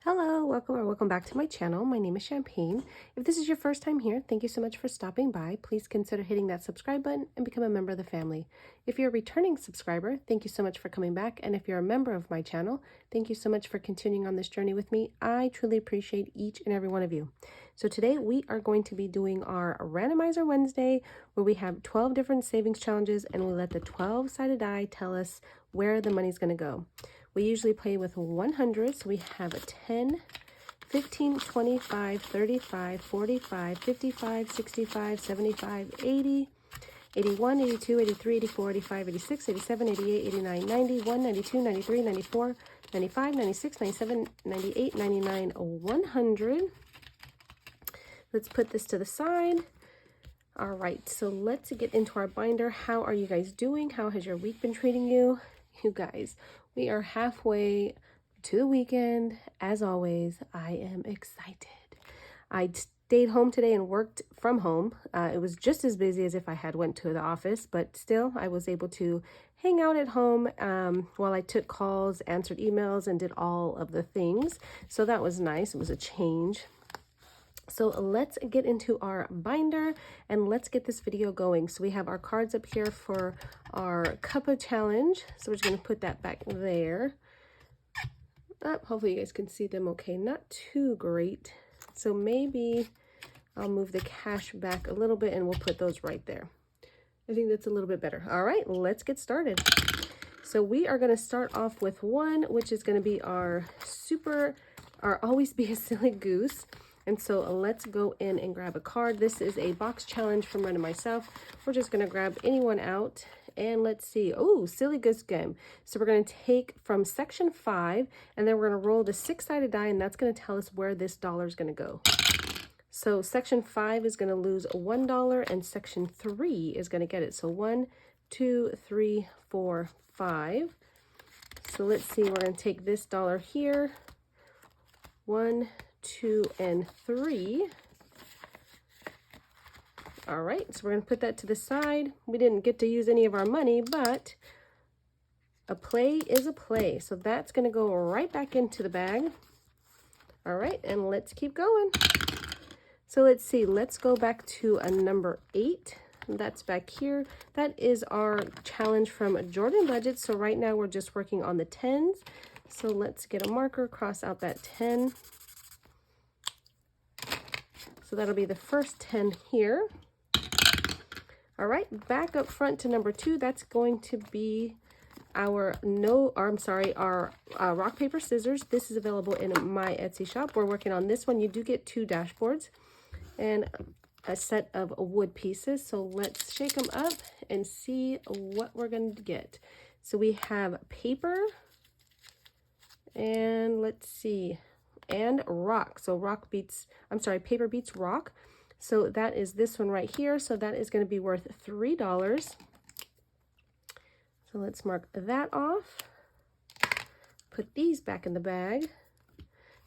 Hello, welcome back to my channel. My name is Champagne. If this is your first time here, thank you so much for stopping by. Please consider hitting that subscribe button and become a member of the family. If you're a returning subscriber, thank you so much for coming back. And if you're a member of my channel, thank you so much for continuing on this journey with me. I truly appreciate each and every one of you. So today we are going to be doing our Randomizer Wednesday, where we have 12 different savings challenges and we let the 12-sided die tell us where the money's going to go. We usually play with 100, so we have a 10, 15, 25, 35, 45, 55, 65, 75, 80, 81, 82, 83, 84, 85, 86, 87, 88, 89, 90, 1, 92, 93, 94, 95, 96, 97, 98, 99, 100. Let's put this to the side. All right, so let's get into our binder. How are you guys doing? How has your week been treating you? You guys, we are halfway to the weekend. As always, I am excited. I stayed home today and worked from home. It was just as busy as if I had went to the office, but still I was able to hang out at home while I took calls, answered emails, and did all of the things. So that was nice. It was a change. So let's get into our binder and let's get this video going. So we have our cards up here for our cuppa challenge. So we're just going to put that back there. Hopefully you guys can see them okay. Not too great. So maybe I'll move the cash back a little bit and we'll put those right there. I think that's a little bit better. All right, let's get started. So we are going to start off with one, which is going to be our always be a silly goose. And so let's go in and grab a card. This is a box challenge from Randomizer. We're just going to grab anyone out and let's see. Oh, silly goose game. So we're going to take from section 5 and then we're going to roll the 6-sided die and that's going to tell us where this dollar is going to go. So section 5 is going to lose $1 and section 3 is going to get it. So 1, 2, 3, 4, 5. So let's see. We're going to take this dollar here. 1, 2, and 3. All right, so we're going to put that to the side. We didn't get to use any of our money, but a play is a play. So that's going to go right back into the bag. All right, and let's keep going. So let's see. Let's go back to a number 8. That's back here. That is our challenge from Jordan Budget. So right now we're just working on the 10s. So let's get a marker, cross out that 10. So that'll be the first 10 here. All right, back up front to number 2. That's going to be our rock, paper, scissors. This is available in my Etsy shop. We're working on this one. You do get 2 dashboards and a set of wood pieces. So let's shake them up and see what we're going to get. So we have paper and let's see. And rock. So paper beats rock. So that is this one right here. So that is going to be worth $3. So let's mark that off. Put these back in the bag.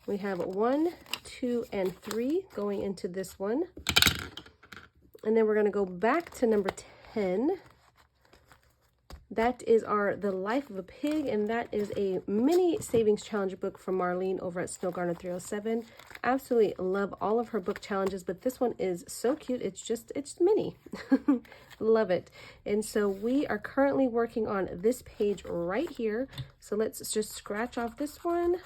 We have 1, 2, and 3 going into this one. And then we're going to go back to number 10. That is The Life of a Pig, and that is a mini savings challenge book from Marlene over at Snowgarner 307. Absolutely love all of her book challenges, but this one is so cute. It's mini. Love it. And so we are currently working on this page right here. So let's just scratch off this one.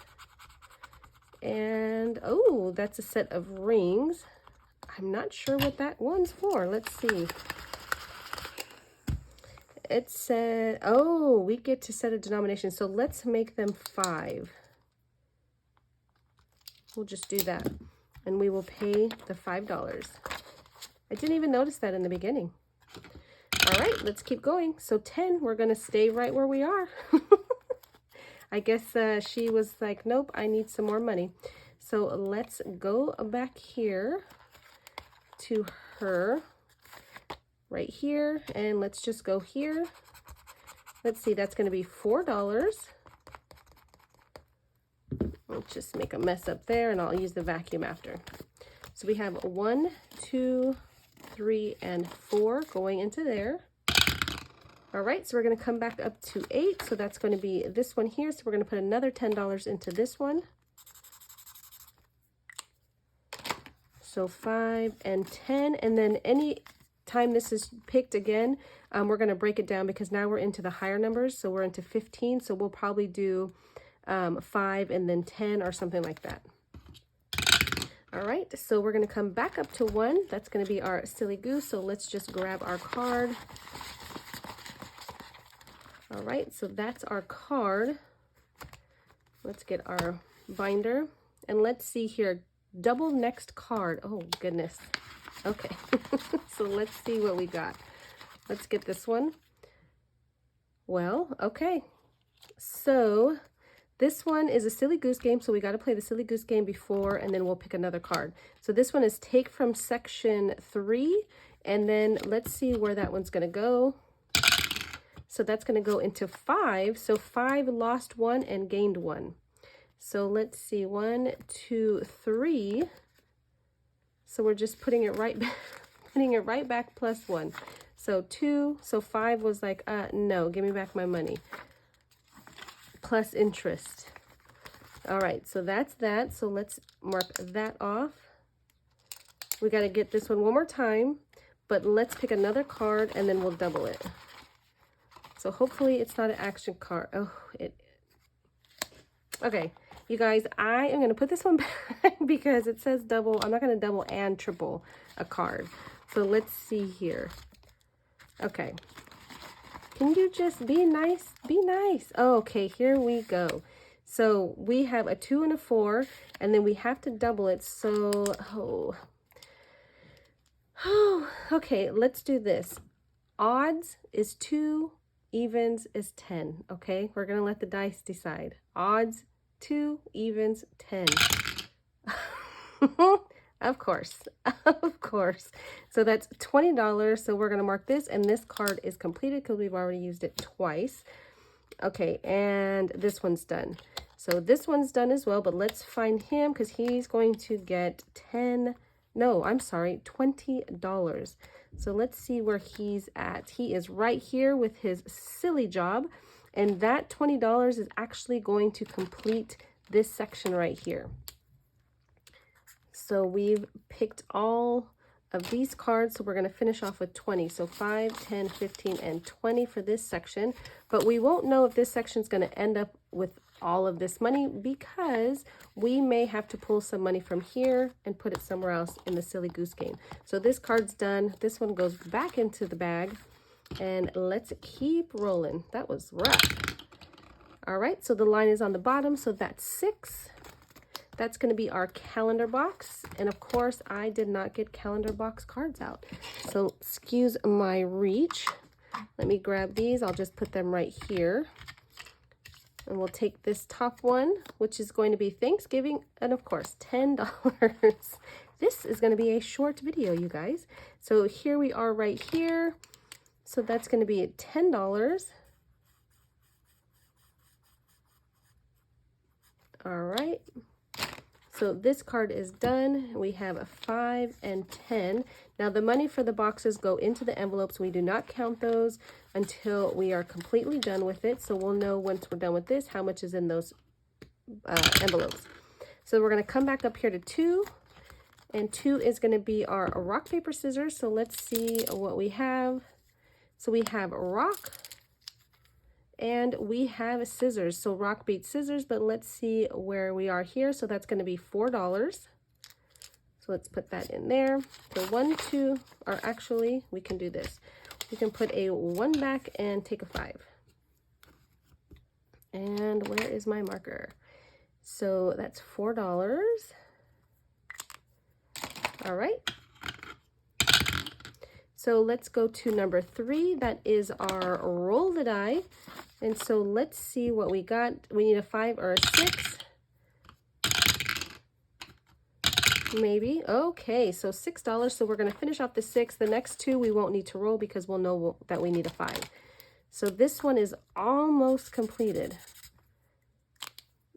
And oh, that's a set of rings. I'm not sure what that one's for. Let's see. It said, oh, we get to set a denomination. So let's make them 5. We'll just do that. And we will pay the $5. I didn't even notice that in the beginning. All right, let's keep going. So 10, we're going to stay right where we are. I guess she was like, nope, I need some more money. So let's go back here to her. Right here, and let's just go here. Let's see, that's going to be $4. Let's just make a mess up there, and I'll use the vacuum after. So we have 1, 2, 3, and 4 going into there. All right, so we're going to come back up to 8. So that's going to be this one here. So we're going to put another $10 into this one. So 5 and 10, and then any time this is picked again, we're going to break it down because now we're into the higher numbers. So we're into 15. So we'll probably do 5 and then 10 or something like that. All right, so we're going to come back up to 1. That's going to be our silly goose. So let's just grab our card. All right, so that's our card. Let's get our binder. And let's see here, double next card. Oh, goodness. Okay, so let's see what we got. Let's get this one. Well, okay. So this one is a silly goose game, so we got to play the silly goose game before, and then we'll pick another card. So this one is take from section 3, and then let's see where that one's going to go. So that's going to go into 5. So 5 lost 1 and gained 1. So let's see, 1, 2, 3. So we're just putting it right back, plus 1. So 2, so 5 was like, no, give me back my money. Plus interest. All right, so that's that. So let's mark that off. We got to get this one more time, but let's pick another card and then we'll double it. So hopefully it's not an action card. Oh, okay. You guys, I am going to put this one back because it says double. I'm not going to double and triple a card. So let's see here. Okay. Can you just be nice? Be nice. Oh, okay, here we go. So we have a 2 and a 4, and then we have to double it. So, okay, let's do this. Odds is 2, evens is 10. Okay, we're going to let the dice decide. Odds 2, evens 10. Of course, of course. So that's $20. So we're going to mark this, and this card is completed because we've already used it twice. Okay, and this one's done. So this one's done as well, but let's find him because he's going to get $20. So let's see where he's at. He is right here with his silly job, and that $20 is actually going to complete this section right here. So we've picked all of these cards, so we're going to finish off with 20. So 5, 10, 15, and 20 for this section. But we won't know if this section is going to end up with all of this money because we may have to pull some money from here and put it somewhere else in the silly goose game. So this card's done. This one goes back into the bag. And let's keep rolling. That was rough. All right, so the line is on the bottom, so that's 6. That's going to be our calendar box. And of course, I did not get calendar box cards out. So excuse my reach. Let me grab these. I'll just put them right here. And we'll take this top one, which is going to be Thanksgiving. And of course, $10. This is going to be a short video, you guys. So here we are right here. So that's going to be $10. All right. So this card is done. We have a 5 and 10. Now the money for the boxes go into the envelopes. We do not count those until we are completely done with it. So we'll know once we're done with this how much is in those envelopes. So we're going to come back up here to 2. And 2 is going to be our rock, paper, scissors. So let's see what we have. So we have rock and we have scissors. So rock beats scissors, but let's see where we are here. So that's going to be $4. So let's put that in there. So 1, 2, or actually we can do this. We can put a 1 back and take a 5. And where is my marker? So that's $4. All right. So let's go to number 3. That is our roll the die. And so let's see what we got. We need a 5 or a 6. Maybe. Okay, so $6. So we're going to finish off the 6. The next 2 we won't need to roll because we'll know that we need a 5. So this one is almost completed.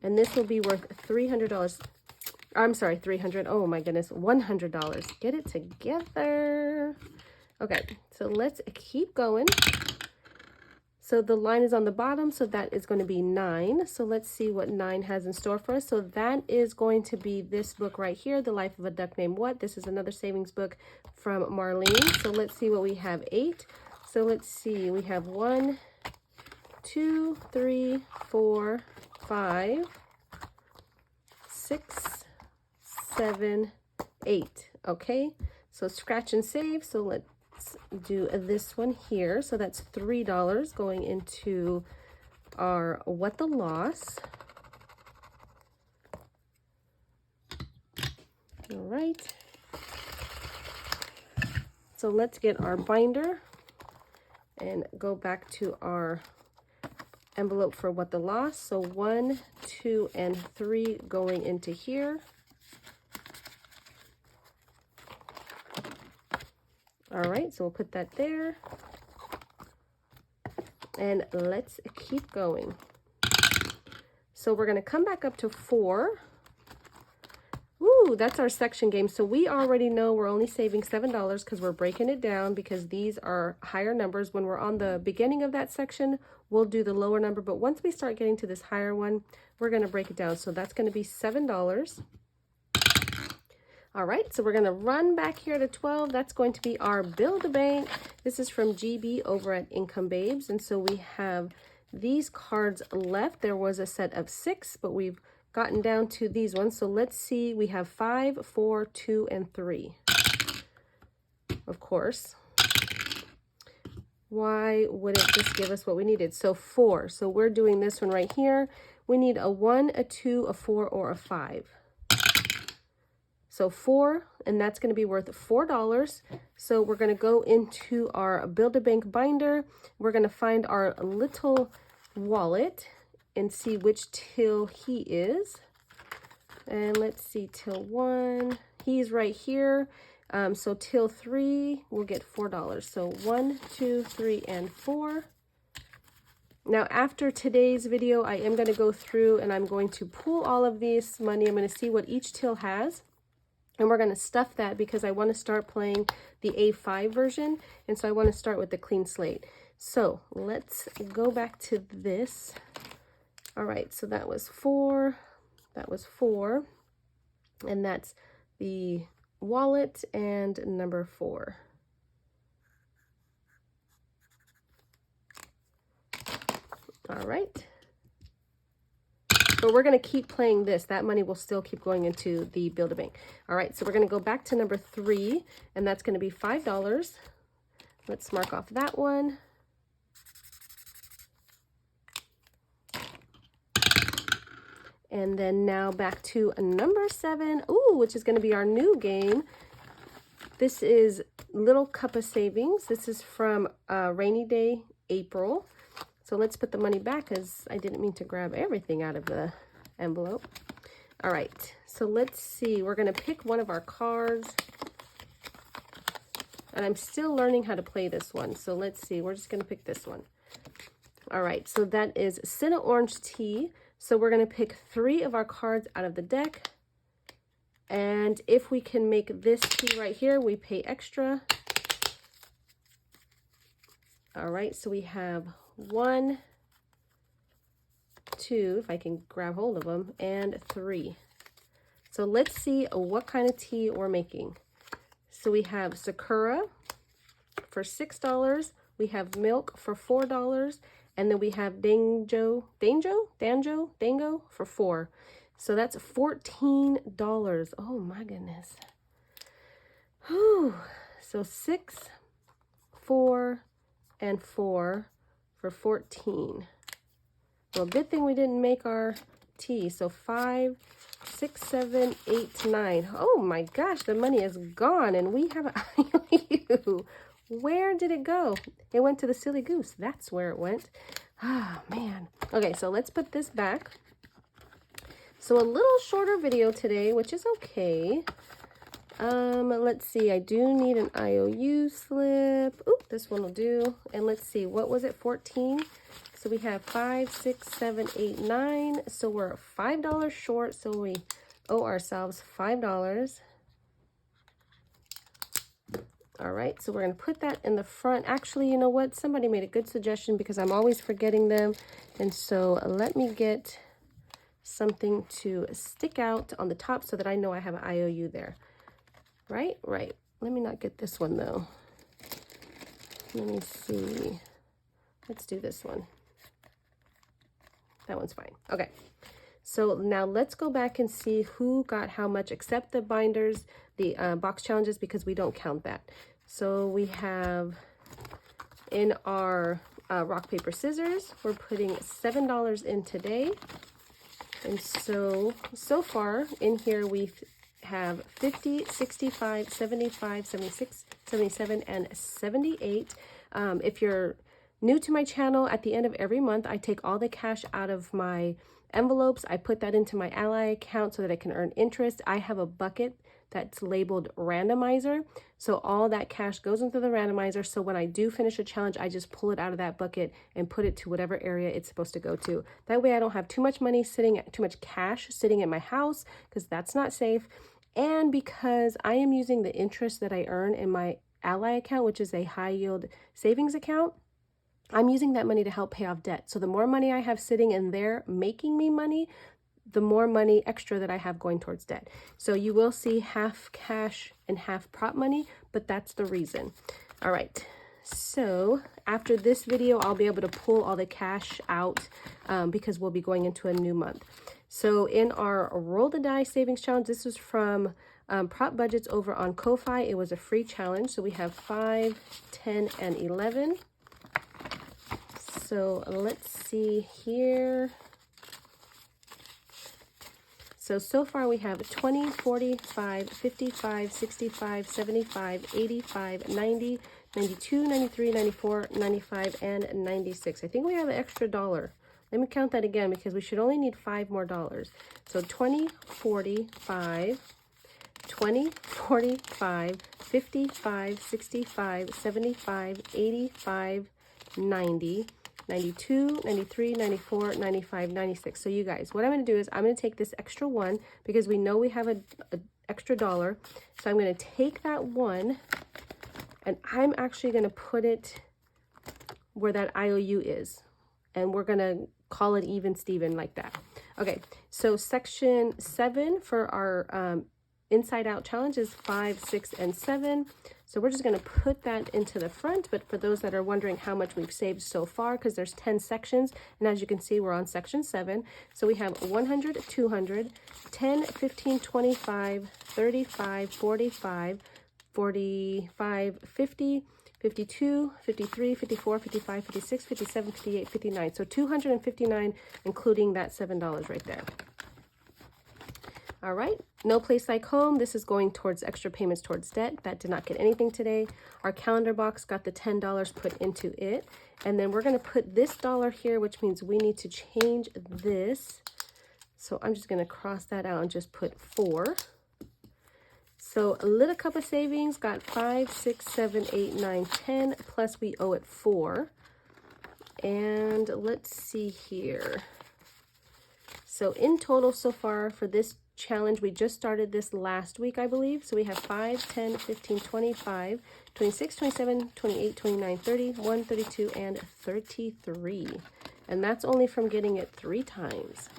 And this will be worth $300. I'm sorry, 300. Oh my goodness, $100. Get it together. Okay, so let's keep going. So the line is on the bottom, so that is going to be 9. So let's see what 9 has in store for us. So that is going to be this book right here, The Life of a Duck Named What. This is another savings book from Marlene. So let's see what we have. 8. So let's see, we have 1, 2, 3, 4, 5, 6, 7, 8. Okay, so scratch and save. So let's do this one here. So that's $3 going into our What the Loss. All right. So let's get our binder and go back to our envelope for What the Loss. So 1, 2, and 3 going into here. All right, so we'll put that there. And let's keep going. So we're going to come back up to 4. Ooh, that's our section game. So we already know we're only saving $7 because we're breaking it down because these are higher numbers. When we're on the beginning of that section, we'll do the lower number. But once we start getting to this higher one, we're going to break it down. So that's going to be $7. All right, so we're going to run back here to 12. That's going to be our Build-A-Bank. This is from GB over at Income Babes. And so we have these cards left. There was a set of 6, but we've gotten down to these ones. So let's see, we have 5, 4, 2, and 3. Of course. Why would it just give us what we needed? So 4. So we're doing this one right here. We need a 1, a 2, a 4, or a 5. So 4, and that's going to be worth $4. So we're going to go into our Build-A-Bank binder. We're going to find our little wallet and see which till he is. And let's see, till 1. He's right here. So till 3, we'll get $4. So 1, 2, 3, and 4. Now, after today's video, I am going to go through and I'm going to pull all of this money. I'm going to see what each till has. And we're going to stuff that because I want to start playing the A5 version. And so I want to start with the clean slate. So let's go back to this. All right, so that was 4. That was 4. And that's the wallet and number 4. All right. But we're going to keep playing this. That money will still keep going into the Build-A-Bank. All right, so we're going to go back to number 3, and that's going to be $5. Let's mark off that one. And then now back to number 7, ooh, which is going to be our new game. This is Little Cup of Savings. This is from Rainy Day, April. So let's put the money back because I didn't mean to grab everything out of the envelope. All right, so let's see. We're going to pick one of our cards. And I'm still learning how to play this one. So let's see. We're just going to pick this one. All right, so that is Cinna Orange Tea. So we're going to pick 3 of our cards out of the deck. And if we can make this tea right here, we pay extra. All right, so we have 1, 2, if I can grab hold of them, and 3. So let's see what kind of tea we're making. So we have Sakura for $6. We have milk for $4. And then we have Dango for $4. So that's $14. Oh my goodness. Whew. So 6, 4, and 4 for 14. Well, good thing we didn't make our tea. So 5, 6, 7, 8, 9. Oh my gosh, the money is gone and we have an IOU. Where did it go? It went to the silly goose. That's where it went. Ah, man. Okay, so let's put this back. So a little shorter video today, which is okay. Let's see. I do need an IOU slip. Oop, this one will do. And let's see. What was it? 14. So we have 5, 6, 7, 8, 9. So we're $5 short. So we owe ourselves $5. All right, so we're going to put that in the front. Actually, you know what? Somebody made a good suggestion because I'm always forgetting them. And so let me get something to stick out on the top so that I know I have an IOU there. Right? Right. Let me not get this one, though. Let me see. Let's do this one. That one's fine. Okay. So now let's go back and see who got how much, except the binders, the box challenges, because we don't count that. So we have in our rock, paper, scissors, we're putting $7 in today. And so far in here we have 50, 65, 75, 76, 77, and 78. If you're new to my channel, at the end of every month, I take all the cash out of my envelopes. I put that into my ally account so that I can earn interest. I have a bucket that's labeled randomizer. So all that cash goes into the randomizer. So when I do finish a challenge, I just pull it out of that bucket and put it to whatever area it's supposed to go to. That way I don't have too much money sitting, too much cash sitting at my house, because that's not safe. And because I am using the interest that I earn in my ally account, which is a high yield savings account, I'm using that money to help pay off debt. So the more money I have sitting in there making me money, the more money extra that I have going towards debt. So you will see half cash and half prop money, but that's the reason. All right. So after this video, I'll be able to pull all the cash out because we'll be going into a new month. So in our Roll the Die Savings Challenge, this was from Prop Budgets over on Ko-Fi. It was a free challenge. So we have 5, 10, and 11. So let's see here. So far we have 20, 45, 55, 65, 75, 85, 90, 92, 93, 94, 95, and 96. I think we have an extra dollar. Let me count that again because we should only need $5 more. So 20, 45, 20, 45, 55, 65, 75, 85, 90, 92, 93, 94, 95, 96. So you guys, what I'm going to do is I'm going to take this extra one because we know we have an extra dollar. So I'm going to take that one and I'm actually going to put it where that IOU is. And we're going to call it even Steven like that. Okay, so section 7 for our inside out challenge is 5, 6, and 7. So we're just going to put that into the front. But for those that are wondering how much we've saved so far, because there's 10 sections, and as you can see, we're on section 7. So we have 100, 200, 10, 15, 25, 35, 45, 45, 50, 52, 53, 54, 55, 56, 57, 58, 59. So 259, including that $7 right there. All right, no place like home. This is going towards extra payments towards debt. That did not get anything today. Our calendar box got the $10 put into it. And then we're going to put this dollar here, which means we need to change this. So I'm just going to cross that out and just put 4. So a little cup of savings got 5, 6, 7, 8, 9, 10, plus we owe it 4. And let's see here. So in total so far for this challenge, we just started this last week, I believe. So we have 5, 10, 15, 25, 26, 27, 28, 29, 30, 1, 32, and 33. And that's only from getting it 3 times.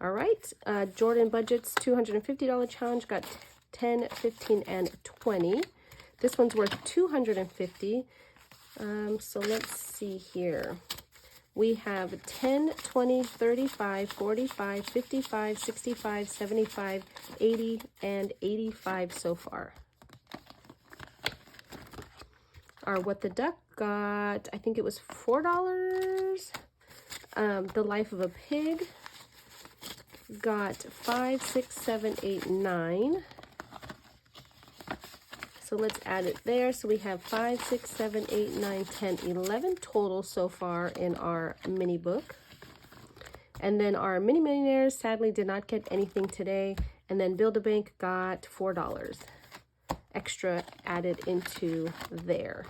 All right, Jordan Budget's $250 challenge got 10, 15, and 20. This one's worth $250. So let's see here. We have 10, 20, 35, 45, 55, 65, 75, 80, and 85 so far. Our What the Duck got, I think it was $4. The Life of a Pig got 5, 6, 7, 8, 9. So let's add it there. So we have 5, 6, 7, 8, 9, 10, 11 total so far in our mini book. And then our mini millionaires sadly did not get anything today. And then Build-A-Bank got $4 extra added into there.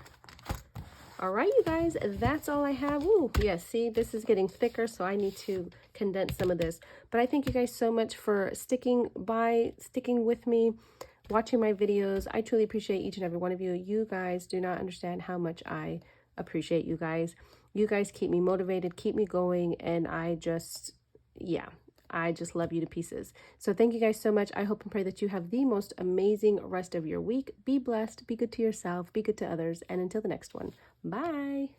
All right, you guys, that's all I have. Ooh, yes, see, this is getting thicker, so I need to condense some of this. But I thank you guys so much for sticking with me. watching my videos. I truly appreciate each and every one of you. You guys do not understand how much I appreciate you guys. You guys keep me motivated, keep me going, and yeah, I just love you to pieces. So thank you guys so much. I hope and pray that you have the most amazing rest of your week. Be blessed, be good to yourself, be good to others, and until the next one, bye.